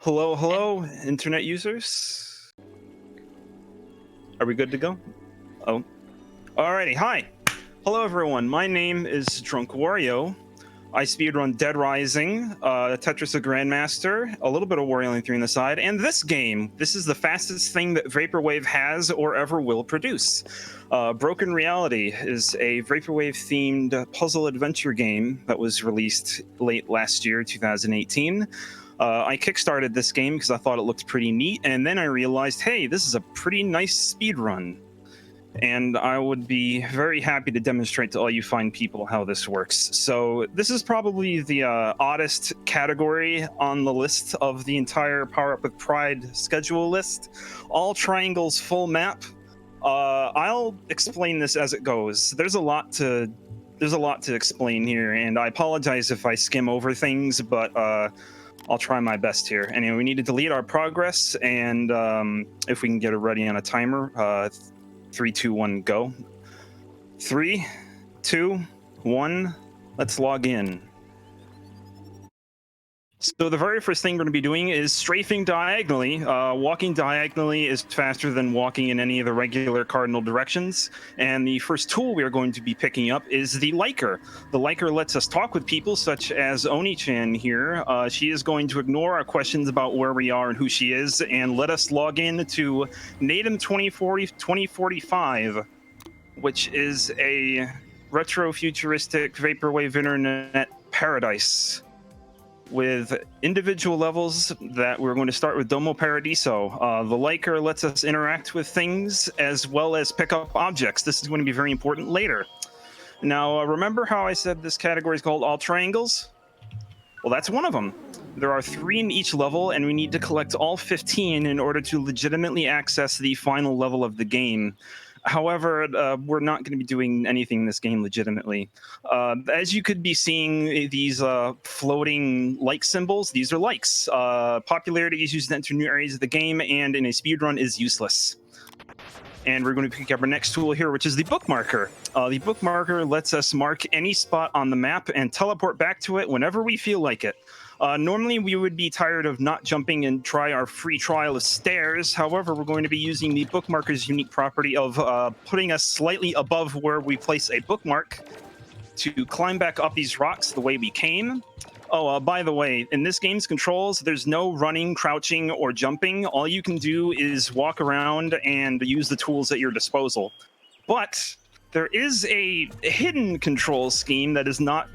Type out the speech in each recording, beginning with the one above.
Hello, hello, internet users. Are we good to go? Oh, alrighty. Hi, hello everyone. My name is Drunk Wario. I speedrun Dead Rising, Tetris: The Grandmaster, a little bit of Wario Land 3 on the side, and this game. This is the fastest thing that Vaporwave has or ever will produce. Broken Reality is a Vaporwave-themed puzzle adventure game that was released late last year, 2018. I kickstarted this game because I thought it looked pretty neat, and then I realized, hey, this is a pretty nice speed run. And I would be very happy to demonstrate to all you fine people how this works. So this is probably the oddest category on the list of the entire Power Up with Pride schedule list. All triangles, full map. I'll explain this as it goes. There's a lot to explain here, and I apologize if I skim over things, but I'll try my best here. Anyway, we need to delete our progress, and if we can get it ready on a timer, 3, 2, 1, go. 3, 2, 1, let's log in. So the very first thing we're going to be doing is strafing diagonally. Walking diagonally is faster than walking in any of the regular cardinal directions. And the first tool we are going to be picking up is the Liker. The Liker lets us talk with people such as Oni-chan here. She is going to ignore our questions about where we are and who she is and let us log in to Natum 2045, which is a retro-futuristic vaporwave internet paradise with individual levels that we're going to start with Domo Paradiso. The Liker lets us interact with things as well as pick up objects. This is going to be very important later. Now, remember how I said this category is called all triangles? Well, that's one of them. There are 3 in each level, and we need to collect all 15 in order to legitimately access the final level of the game. However, we're not going to be doing anything in this game legitimately. As you could be seeing these floating like symbols, these are likes. Popularity is used to enter new areas of the game, and in a speedrun is useless. And we're going to pick up our next tool here, which is the bookmarker. The bookmarker lets us mark any spot on the map and teleport back to it whenever we feel like it. Normally, we would be tired of not jumping and try our free trial of stairs. However, we're going to be using the bookmarker's unique property of putting us slightly above where we place a bookmark to climb back up these rocks the way we came. Oh, by the way, in this game's controls, there's no running, crouching, or jumping. All you can do is walk around and use the tools at your disposal. But there is a hidden control scheme that is not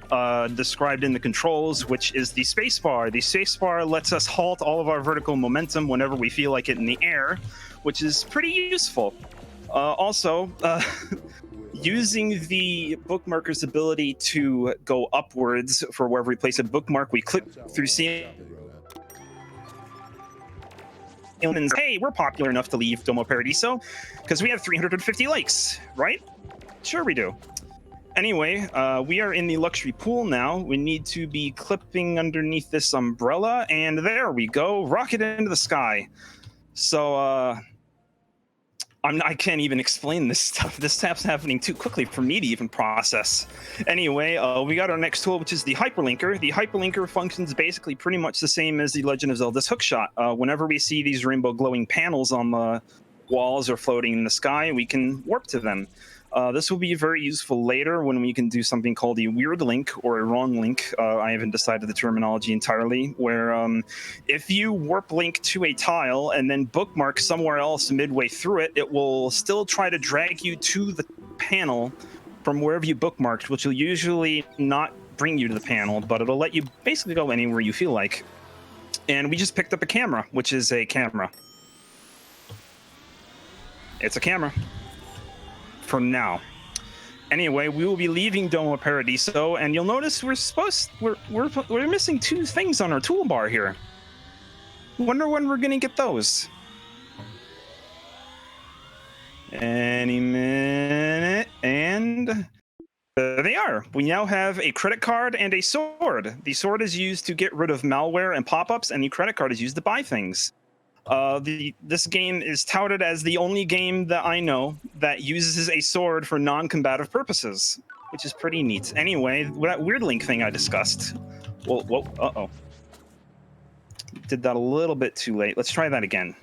described in the controls, which is the spacebar. The spacebar lets us halt all of our vertical momentum whenever we feel like it in the air, which is pretty useful. Also, using the bookmarker's ability to go upwards for wherever we place a bookmark, we click through seeing. Hey, we're popular enough to leave Domo Paradiso because we have 350 likes, right? Sure we do. Anyway, we are in the luxury pool now. We need to be clipping underneath this umbrella, and there we go. Rocket into the sky. So, I can't even explain this stuff. This stuff's happening too quickly for me to even process. Anyway, we got our next tool, which is the Hyperlinker. The Hyperlinker functions basically pretty much the same as the Legend of Zelda's Hookshot. Whenever we see these rainbow glowing panels on the walls or floating in the sky, we can warp to them. This will be very useful later when we can do something called a weird link or a wrong link. I haven't decided the terminology entirely, where if you warp link to a tile and then bookmark somewhere else midway through it, it will still try to drag you to the panel from wherever you bookmarked, which will usually not bring you to the panel, but it'll let you basically go anywhere you feel like. And we just picked up a camera, which is a camera. It's a camera. For now. Anyway, we will be leaving Domo Paradiso, and you'll notice we're missing 2 things on our toolbar here. Wonder when we're gonna get those. Any minute, and there they are. We now have a credit card and a sword. The sword is used to get rid of malware and pop-ups, and the credit card is used to buy things. This game is touted as the only game that I know that uses a sword for non-combative purposes, which is pretty neat. Anyway, that weird link thing I discussed. Well, uh-oh. did that a little bit too late. Let's try that again.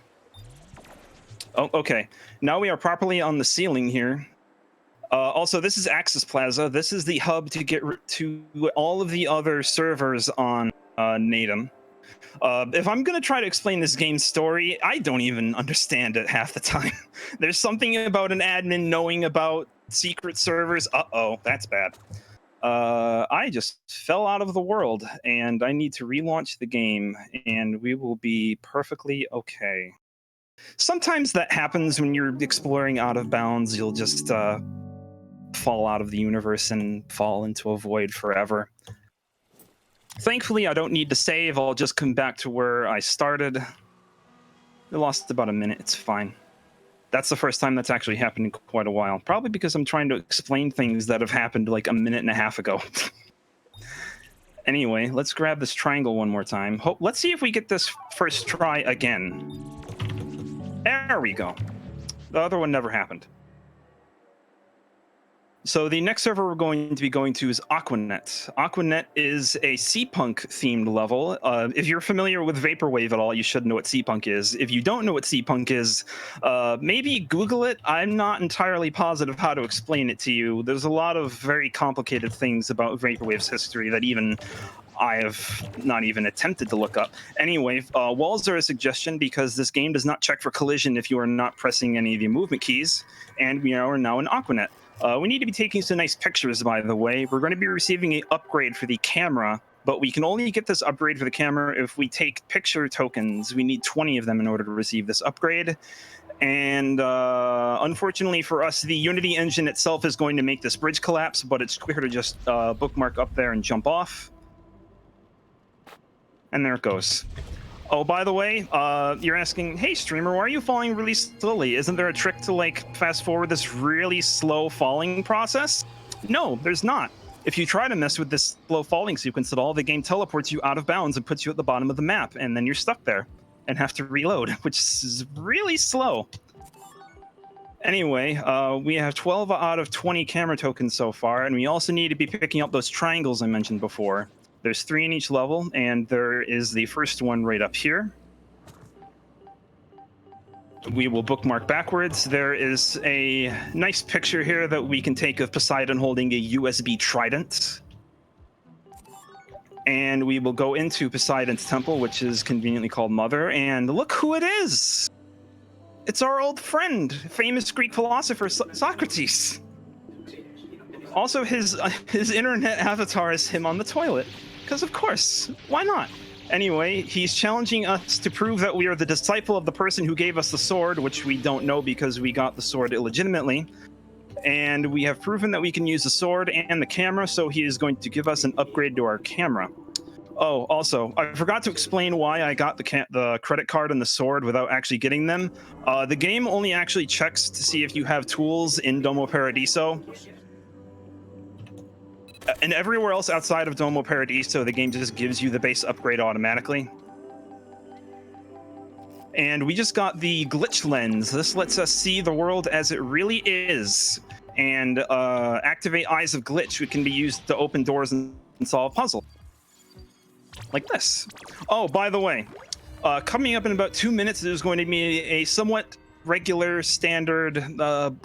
Oh, okay. Now we are properly on the ceiling here. Also, this is Axis Plaza. This is the hub to get to all of the other servers on Natum. If I'm going to try to explain this game's story, I don't even understand it half the time. There's something about an admin knowing about secret servers. Uh-oh, that's bad. I just fell out of the world, and I need to relaunch the game, and we will be perfectly okay. Sometimes that happens when you're exploring out of bounds. You'll just fall out of the universe and fall into a void forever. Thankfully, I don't need to save. I'll just come back to where I started. I lost about a minute. It's fine. That's the first time that's actually happened in quite a while. Probably because I'm trying to explain things that have happened like a minute and a half ago. Anyway, let's grab this triangle one more time. Let's see if we get this first try again. There we go. The other one never happened. So the next server we're going to be going to is Aquanet. Aquanet is a Seapunk themed level. If you're familiar with Vaporwave at all, you should know what Seapunk is. If you don't know what Seapunk is, maybe Google it. I'm not entirely positive how to explain it to you. There's a lot of very complicated things about Vaporwave's history that even I have not even attempted to look up. Anyway, walls are a suggestion because this game does not check for collision if you are not pressing any of the movement keys, and we are now in Aquanet. We need to be taking some nice pictures, by the way. We're going to be receiving an upgrade for the camera, but we can only get this upgrade for the camera if we take picture tokens. We need 20 of them in order to receive this upgrade. And unfortunately for us, the Unity engine itself is going to make this bridge collapse, but it's quicker to just bookmark up there and jump off. And there it goes. Oh, by the way, you're asking, hey, streamer, why are you falling really slowly? Isn't there a trick to, like, fast forward this really slow falling process? No, there's not. If you try to mess with this slow falling sequence at all, the game teleports you out of bounds and puts you at the bottom of the map, and then you're stuck there and have to reload, which is really slow. Anyway, we have 12 out of 20 camera tokens so far, and we also need to be picking up those triangles I mentioned before. There's 3 in each level, and there is the first one right up here. We will bookmark backwards. There is a nice picture here that we can take of Poseidon holding a USB trident. And we will go into Poseidon's temple, which is conveniently called Mother, and look who it is! It's our old friend, famous Greek philosopher Socrates. Also, his internet avatar is him on the toilet. Because of course, why not? Anyway, he's challenging us to prove that we are the disciple of the person who gave us the sword, which we don't know because we got the sword illegitimately. And we have proven that we can use the sword and the camera, so he is going to give us an upgrade to our camera. Oh, also, I forgot to explain why I got the credit card and the sword without actually getting them. The game only actually checks to see if you have tools in Domo Paradiso. And everywhere else outside of Domo Paradiso, the game just gives you the base upgrade automatically. And we just got the glitch lens. This lets us see the world as it really is. And activate Eyes of Glitch, which can be used to open doors and solve puzzles. Like this. Oh, by the way, coming up in about 2 minutes, there's going to be a somewhat regular, standard,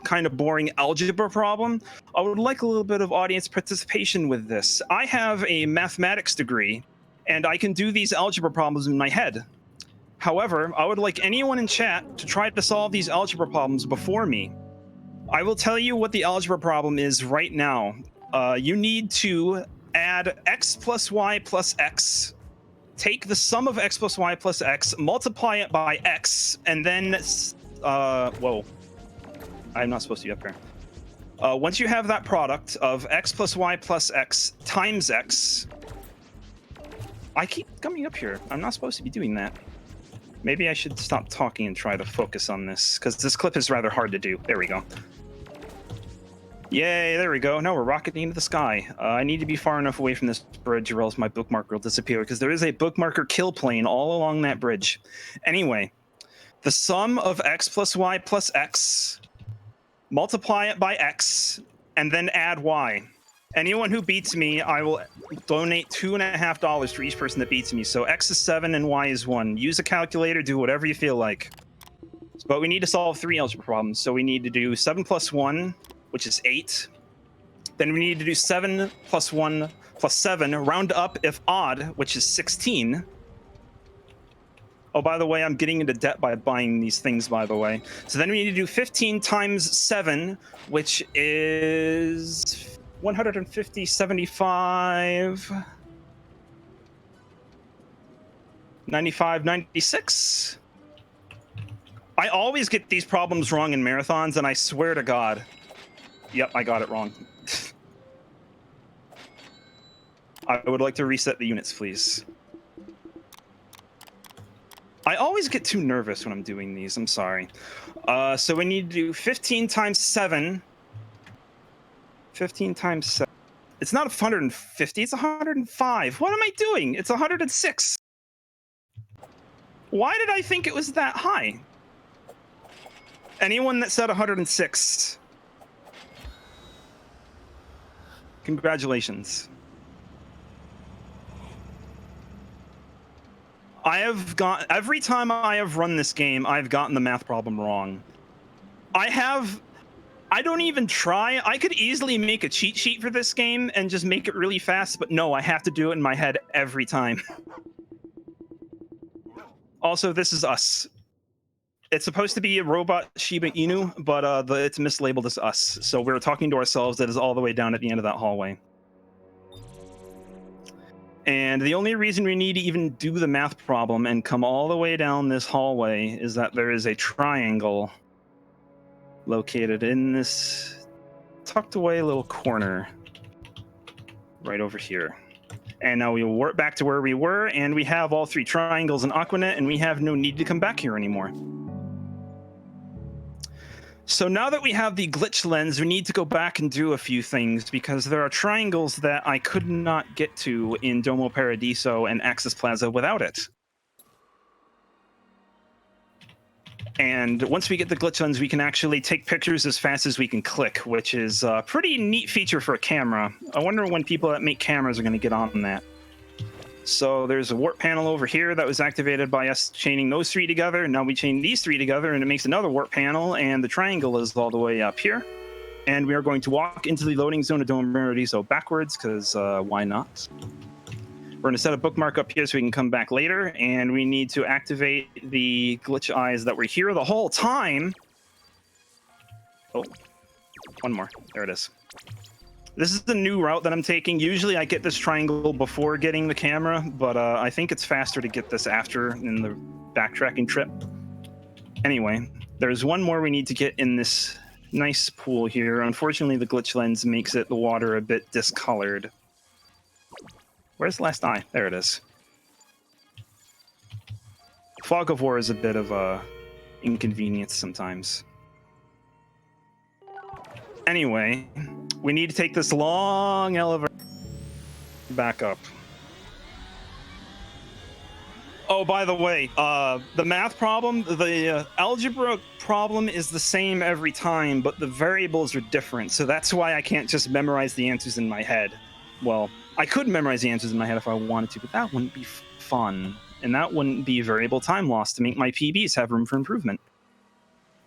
kind of boring algebra problem. I would like a little bit of audience participation with this. I have a mathematics degree, and I can do these algebra problems in my head. However, I would like anyone in chat to try to solve these algebra problems before me. I will tell you what the algebra problem is right now. You need to add x plus y plus x, take the sum of x plus y plus x, multiply it by x, and then whoa, I'm not supposed to be up here. Once you have that product of x plus y plus x times x, I keep coming up here. I'm not supposed to be doing that. Maybe I should stop talking and try to focus on this, because this clip is rather hard to do. There we go. Yay, there we go. Now we're rocketing into the sky. I need to be far enough away from this bridge or else my bookmarker will disappear, because there is a bookmarker kill plane all along that bridge. Anyway, the sum of x plus y plus x, multiply it by x, and then add y. Anyone who beats me, I will donate $2.50 for each person that beats me. So X is 7 and Y is 1. Use a calculator, do whatever you feel like. But we need to solve 3 algebra problems. So we need to do 7 plus 1, which is 8. Then we need to do 7 plus 1 plus 7, round up if odd, which is 16. Oh, by the way, I'm getting into debt by buying these things, by the way. So then we need to do 15 times 7, which is 150, 75, 95, 96. I always get these problems wrong in marathons, and I swear to God. Yep, I got it wrong. I would like to reset the units, please. I always get too nervous when I'm doing these. I'm sorry. So we need to do 15 times 7. 15 times 7. It's not 150, it's 105. What am I doing? It's 106. Why did I think it was that high? Anyone that said 106. Congratulations. Every time I have run this game, I've gotten the math problem wrong. I don't even try. I could easily make a cheat sheet for this game and just make it really fast, but no, I have to do it in my head every time. Also, this is us. It's supposed to be a robot Shiba Inu, but it's mislabeled as us. So we're talking to ourselves. That is all the way down at the end of that hallway. And the only reason we need to even do the math problem and come all the way down this hallway is that there is a triangle located in this tucked away little corner right over here. And now we will work back to where we were, and we have all 3 triangles in Aquanet, and we have no need to come back here anymore. So now that we have the glitch lens, we need to go back and do a few things, because there are triangles that I could not get to in Domo Paradiso and Access Plaza without it. And once we get the glitch lens, we can actually take pictures as fast as we can click, which is a pretty neat feature for a camera. I wonder when people that make cameras are going to get on that. So there's a warp panel over here that was activated by us chaining those 3 together. Now we chain these 3 together, and it makes another warp panel, and the triangle is all the way up here. And we are going to walk into the loading zone of Domo Paradiso backwards, because why not? We're going to set a bookmark up here so we can come back later, and we need to activate the glitch eyes that were here the whole time. Oh, one more. There it is. This is the new route that I'm taking. Usually I get this triangle before getting the camera, but I think it's faster to get this after in the backtracking trip. Anyway, there's one more we need to get in this nice pool here. Unfortunately, the glitch lens makes the water a bit discolored. Where's the last eye? There it is. Fog of War is a bit of a inconvenience sometimes. Anyway, we need to take this long elevator back up. Oh, by the way, the math problem, the algebra problem is the same every time, but the variables are different. So that's why I can't just memorize the answers in my head. Well, I could memorize the answers in my head if I wanted to, but that wouldn't be fun. And that wouldn't be variable time loss to make my PBs have room for improvement.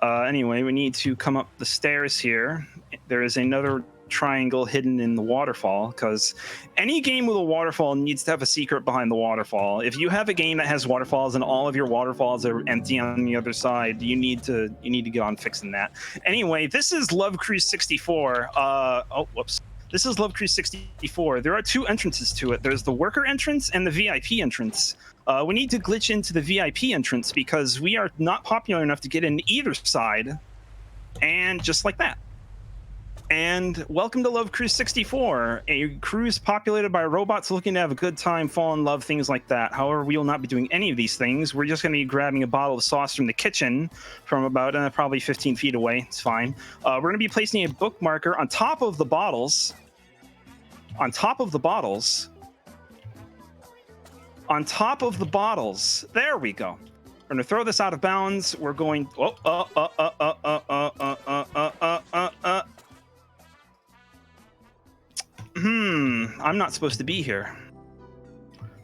Anyway, we need to come up the stairs here. There is another triangle hidden in the waterfall, because any game with a waterfall needs to have a secret behind the waterfall. If you have a game that has waterfalls and all of your waterfalls are empty on the other side, you need to get on fixing that. Anyway, this is Love Cruise 64. Oh, whoops. This is Love Cruise 64. There are 2 entrances to it. There's the worker entrance and the VIP entrance. We need to glitch into the VIP entrance because we are not popular enough to get in either side. And just like that. And welcome to Love Cruise 64, a cruise populated by robots looking to have a good time, fall in love, things like that. However, we will not be doing any of these things. We're just going to be grabbing a bottle of sauce from the kitchen from about probably 15 feet away. It's fine. We're going to be placing a bookmarker on top of the bottles. On top of the bottles. On top of the bottles. There we go. We're going to throw this out of bounds. We're going... I'm not supposed to be here.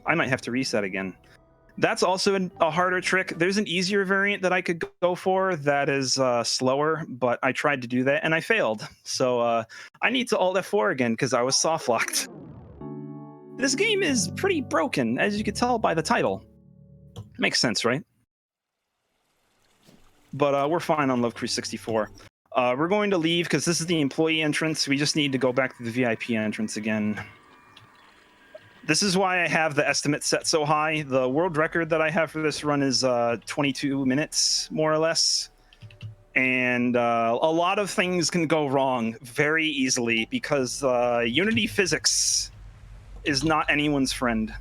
I might have to reset again. That's also a harder trick. There's an easier variant that I could go for that is slower, but I tried to do that and I failed. So I need to Alt F4 again because I was soft locked. This game is pretty broken, as you can tell by the title. Makes sense, right? But we're fine on Love Cruise 64. We're going to leave because this is the employee entrance. We just need to go back to the VIP entrance again. This is why I have the estimate set so high. The world record that I have for this run is 22 minutes, more or less. And a lot of things can go wrong very easily because Unity physics is not anyone's friend.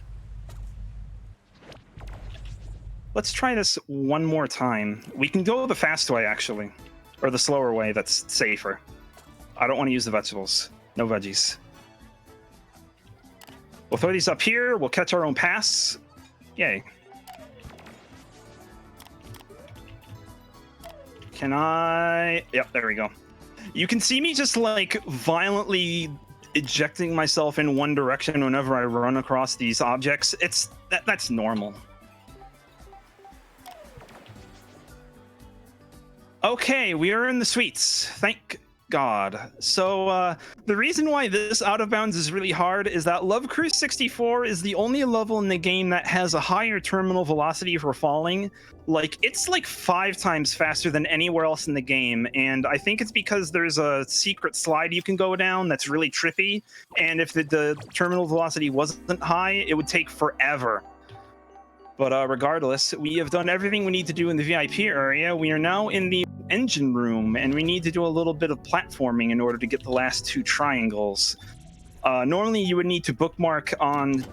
Let's try this one more time. We can go the fast way, actually. Or the slower way, that's safer. I don't want to use the vegetables. No veggies. We'll throw these up here. We'll catch our own pass. Yay. Can I... Yep, there we go. You can see me just, like, violently ejecting myself in one direction whenever I run across these objects. That's normal. Okay, we are in the suites. Thank God. So the reason why this Out of Bounds is really hard is that Love Cruise 64 is the only level in the game that has a higher terminal velocity for falling. Like, it's like 5 times faster than anywhere else in the game, and I think it's because there's a secret slide you can go down that's really trippy, and if the terminal velocity wasn't high, it would take forever. But regardless, we have done everything we need to do in the VIP area. We are now in the engine room, and we need to do a little bit of platforming in order to get the last 2 triangles. Normally, you would need to bookmark on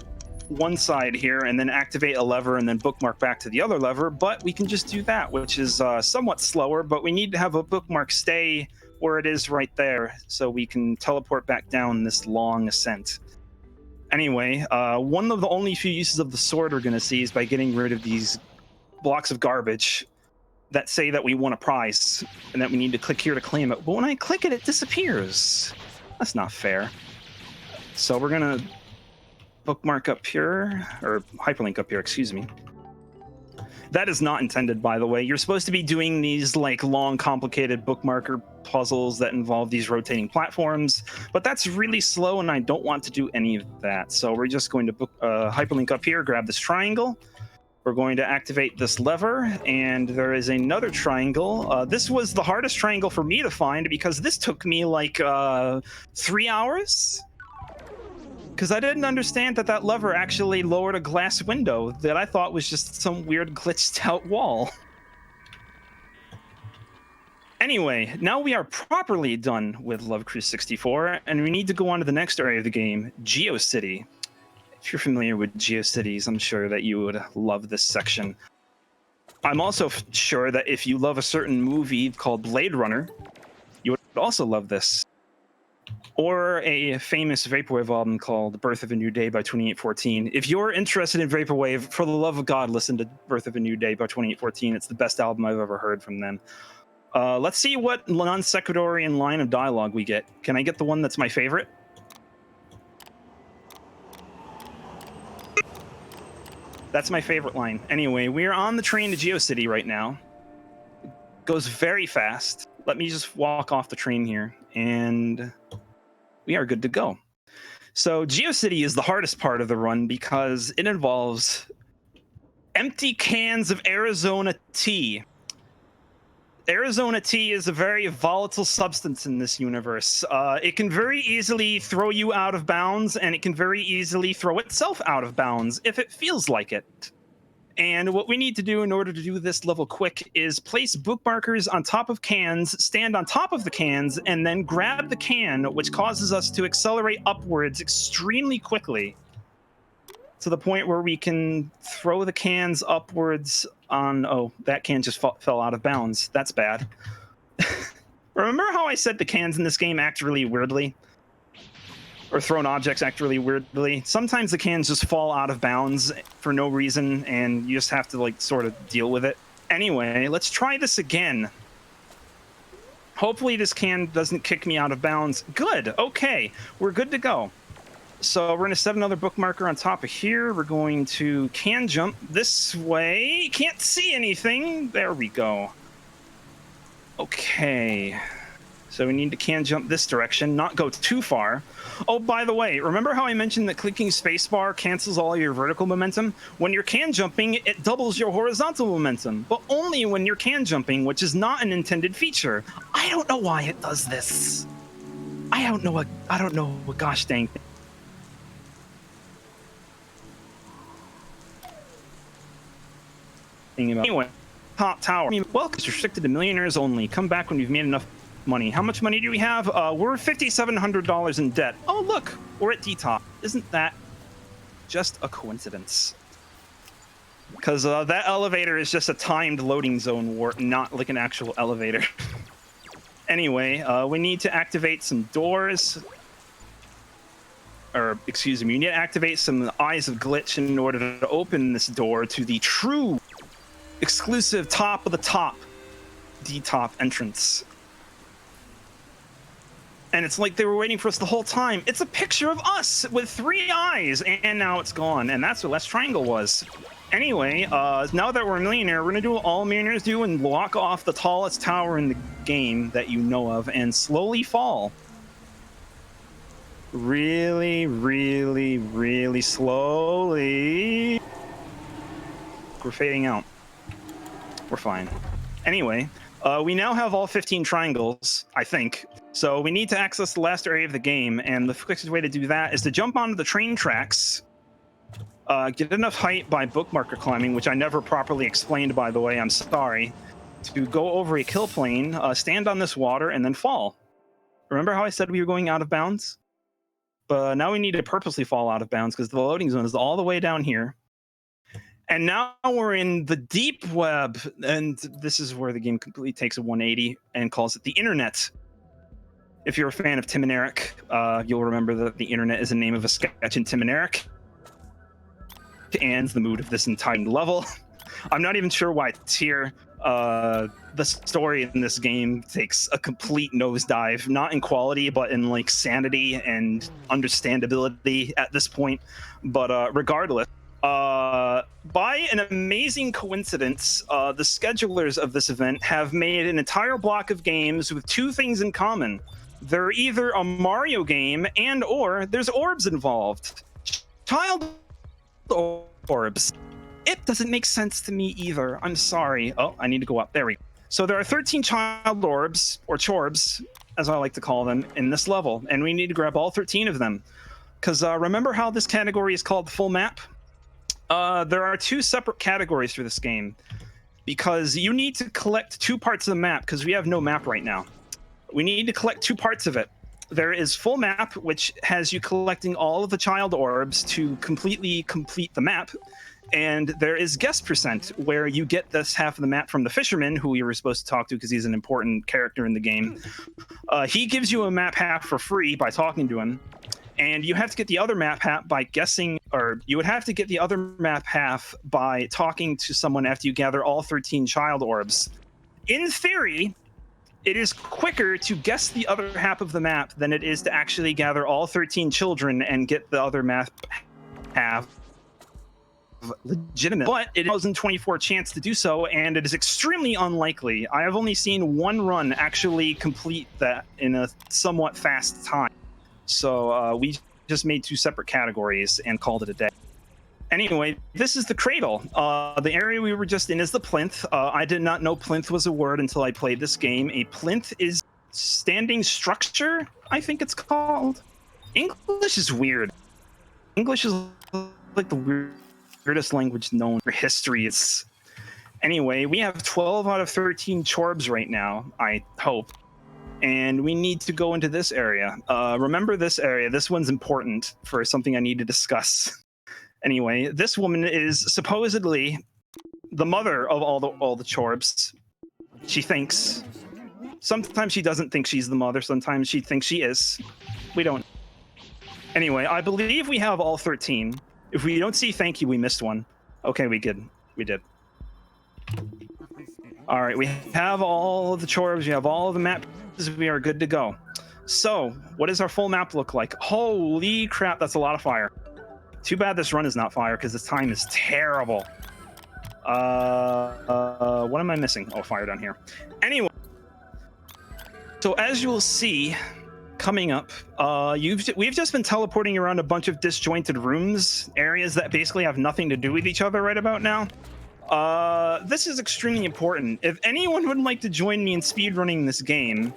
one side here and then activate a lever and then bookmark back to the other lever, but we can just do that, which is somewhat slower, but we need to have a bookmark stay where it is right there so we can teleport back down this long ascent. Anyway, one of the only few uses of the sword we're going to see is by getting rid of these blocks of garbage that say that we won a prize and that we need to click here to claim it. But when I click it, it disappears. That's not fair. So we're going to bookmark up here, or hyperlink up here, excuse me. That is not intended, by the way. You're supposed to be doing these like long, complicated bookmarker puzzles that involve these rotating platforms, but that's really slow and I don't want to do any of that. So we're just going to hyperlink up here, grab this triangle. We're going to activate this lever, and there is another triangle. This was the hardest triangle for me to find because this took me like 3 hours. Because I didn't understand that that lever actually lowered a glass window that I thought was just some weird glitched out wall. Anyway, now we are properly done with Love Cruise 64, and we need to go on to the next area of the game, GeoCity. If you're familiar with GeoCities, I'm sure that you would love this section. I'm also sure that if you love a certain movie called Blade Runner, you would also love this. Or a famous Vaporwave album called Birth of a New Day by 2814. If you're interested in Vaporwave, for the love of God, listen to Birth of a New Day by 2814. It's the best album I've ever heard from them. Let's see what non-sequitorian line of dialogue we get. Can I get the one that's my favorite? That's my favorite line. Anyway, we are on the train to GeoCity right now. It goes very fast. Let me just walk off the train here, and we are good to go. So GeoCity is the hardest part of the run because it involves empty cans of Arizona tea. Arizona tea is a very volatile substance in this universe. It can very easily throw you out of bounds, and it can very easily throw itself out of bounds if it feels like it. And what we need to do in order to do this level quick is place bookmarkers on top of cans, stand on top of the cans, and then grab the can, which causes us to accelerate upwards extremely quickly to the point where we can throw the cans upwards on... Oh, that can just fell out of bounds. That's bad. Remember how I said the cans in this game act really weirdly? Or thrown objects act really weirdly? Sometimes the cans just fall out of bounds for no reason, and you just have to, like, sort of deal with it. Anyway, let's try this again. Hopefully this can doesn't kick me out of bounds. Good, okay, we're good to go. So we're going to set another bookmarker on top of here. We're going to can jump this way. Can't see anything. There we go. Okay. So we need to can jump this direction, not go too far. Oh, by the way, remember how I mentioned that clicking spacebar cancels all your vertical momentum? When you're can jumping, it doubles your horizontal momentum, but only when you're can jumping, which is not an intended feature. I don't know why it does this. I don't know what gosh dang thing about. Anyway, top tower. Well, it's restricted to millionaires only. Come back when you've made enough money. How much money do we have? We're $5,700 in debt. Oh, look, we're at D-top. Isn't that just a coincidence? Because that elevator is just a timed loading zone warp, not like an actual elevator. Anyway, we need to activate some doors. Or, excuse me, we need to activate some Eyes of Glitch in order to open this door to the true exclusive top of the top D-top entrance. And it's like they were waiting for us the whole time. It's a picture of us with 3 eyes, and now it's gone. And that's what Last Triangle was. Anyway, now that we're a millionaire, we're gonna do what all millionaires do and lock off the tallest tower in the game that you know of and slowly fall. Really, really, really slowly. We're fading out. We're fine. Anyway, we now have all 15 triangles, I think. So we need to access the last area of the game, and the quickest way to do that is to jump onto the train tracks, get enough height by bookmarker climbing, which I never properly explained, by the way, I'm sorry, to go over a kill plane, stand on this water, and then fall. Remember how I said we were going out of bounds? But now we need to purposely fall out of bounds because the loading zone is all the way down here. And now we're in the deep web, and this is where the game completely takes a 180 and calls it the internet. If you're a fan of Tim and Eric, you'll remember that the internet is the name of a sketch in Tim and Eric. And the mood of this entire level. I'm not even sure why it's here. The story in this game takes a complete nosedive, not in quality, but in like sanity and understandability at this point. But regardless, by an amazing coincidence, the schedulers of this event have made an entire block of games with 2 things in common. They're either a Mario game or there's orbs involved. Child orbs. It doesn't make sense to me either. I'm sorry. Oh, I need to go up. There we go. So there are 13 child orbs, or chorbs, as I like to call them, in this level, and we need to grab all 13 of them. Because remember how this category is called full map? There are 2 separate categories for this game, because you need to collect 2 parts of the map, because we have no map right now. We need to collect 2 parts of it. There is full map, which has you collecting all of the child orbs to completely complete the map. And there is guest percent, where you get this half of the map from the fisherman, who you were supposed to talk to because he's an important character in the game. He gives you a map half for free by talking to him. And you have to get the other map half by guessing, or you would have to get the other map half by talking to someone after you gather all 13 child orbs. In theory, it is quicker to guess the other half of the map than it is to actually gather all 13 children and get the other map half legitimate. But it is a 1,024 chance to do so, and it is extremely unlikely. I have only seen 1 run actually complete that in a somewhat fast time. So we just made 2 separate categories and called it a day. Anyway, this is the cradle. The area we were just in is the plinth. I did not know plinth was a word until I played this game. A plinth is standing structure, I think it's called. English is weird. English is like the weirdest language known for history. Anyway, we have 12 out of 13 chorbs right now, I hope. And we need to go into this area. Remember this area. This one's important for something I need to discuss. Anyway, this woman is supposedly the mother of all the chorbs. She thinks. Sometimes she doesn't think she's the mother. Sometimes she thinks she is. We don't. Anyway, I believe we have all 13. If we don't see thank you, we missed one. Okay, we did. We did. All right, we have all of the chorbs. We have all of the maps. We are good to go. So, what does our full map look like? Holy crap, that's a lot of fire. Too bad this run is not fire because this time is terrible. What am I missing? Oh, fire down here. Anyway, so as you will see, coming up, we've just been teleporting around a bunch of disjointed rooms, areas that basically have nothing to do with each other right about now. This is extremely important. If anyone would like to join me in speedrunning this game,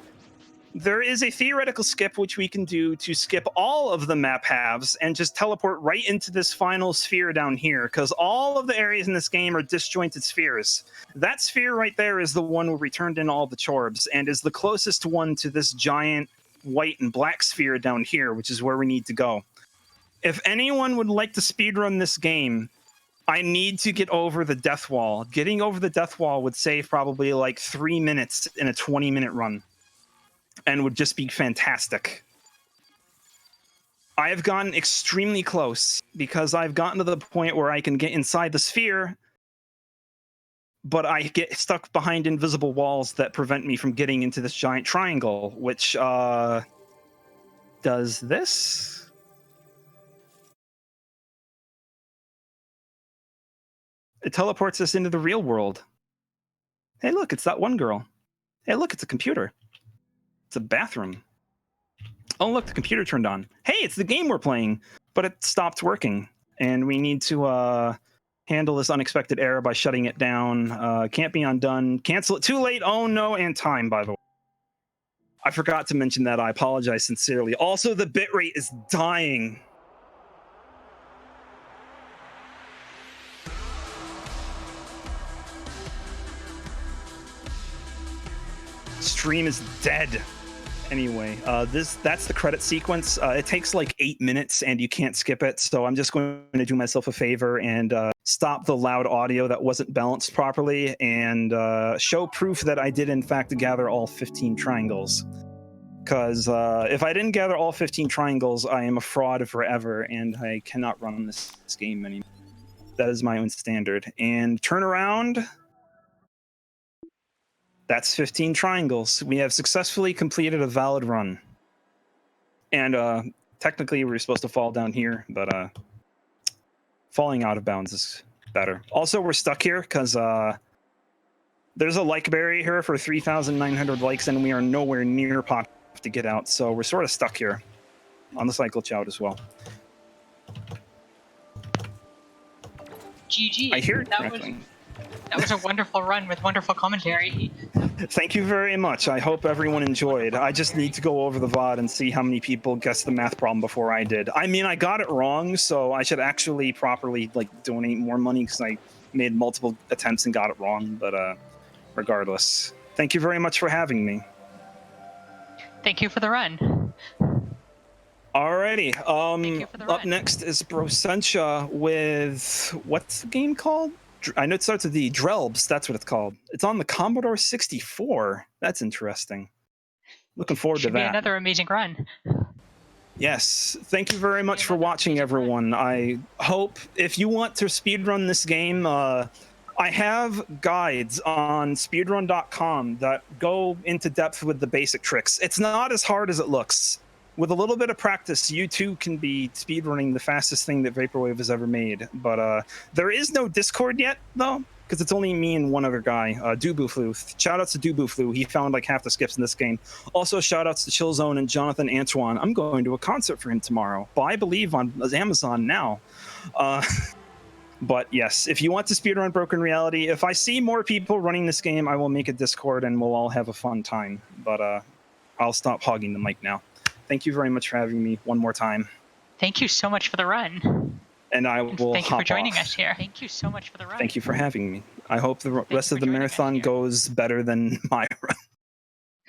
there is a theoretical skip which we can do to skip all of the map halves and just teleport right into this final sphere down here, because all of the areas in this game are disjointed spheres. That sphere right there is the one where we turned in all the chorbs and is the closest one to this giant white and black sphere down here, which is where we need to go. If anyone would like to speedrun this game, I need to get over the death wall. Getting over the death wall would save probably like 3 minutes in a 20-minute run, and would just be fantastic. I have gotten extremely close because I've gotten to the point where I can get inside the sphere, but I get stuck behind invisible walls that prevent me from getting into this giant triangle, which does this. It teleports us into the real world. Hey, look, it's that one girl. Hey, look, it's a computer. It's a bathroom. Oh, look, the computer turned on. Hey, it's the game we're playing, but it stopped working. And we need to handle this unexpected error by shutting it down. Can't be undone. Cancel it. Too late. Oh, no. And time, by the way. I forgot to mention that. I apologize sincerely. Also, the bitrate is dying. Stream is dead. Anyway, that's the credit sequence. It takes like 8 minutes and you can't skip it, so I'm just going to do myself a favor and stop the loud audio that wasn't balanced properly and show proof that I did in fact gather all 15 triangles. Because if I didn't gather all 15 triangles, I am a fraud forever and I cannot run this game anymore. That is my own standard. And turn around. That's 15 triangles. We have successfully completed a valid run. And technically we were supposed to fall down here, but falling out of bounds is better. Also, we're stuck here because there's a like barrier here for 3,900 likes, and we are nowhere near pop to get out, so we're sort of stuck here on the cycle chout as well. GG. I hear it correctly. That was a wonderful run with wonderful commentary. Thank you very much. I hope everyone enjoyed. I just need to go over the VOD and see how many people guessed the math problem before I did. I mean, I got it wrong, so I should actually properly donate more money because I made multiple attempts and got it wrong. But regardless, thank you very much for having me. Thank you for the run. Alrighty. Up run. next is Brosentia with what's the game called? I know it starts with the Drelbs. That's what it's called. It's on the Commodore 64. That's interesting. Looking forward to that. Should be another amazing run. Yes. Thank you very much for watching, everyone. I hope if you want to speedrun this game, I have guides on speedrun.com that go into depth with the basic tricks. It's not as hard as it looks. With a little bit of practice, you too can be speedrunning the fastest thing that Vaporwave has ever made. But there is no Discord yet, though, because it's only me and one other guy, Dubuflu. Shoutouts to Dubuflu. He found like half the skips in this game. Also, shoutouts to Chillzone and Jonathan Antoine. I'm going to a concert for him tomorrow, but I believe on Amazon now. But yes, if you want to speedrun Broken Reality, if I see more people running this game, I will make a Discord and we'll all have a fun time. But I'll stop hogging the mic now. Thank you very much for having me one more time. Thank you so much for the run. And I will Thank you for joining off. us here. Thank you so much for the run. Thank you for having me. I hope the rest of the marathon goes better than my run.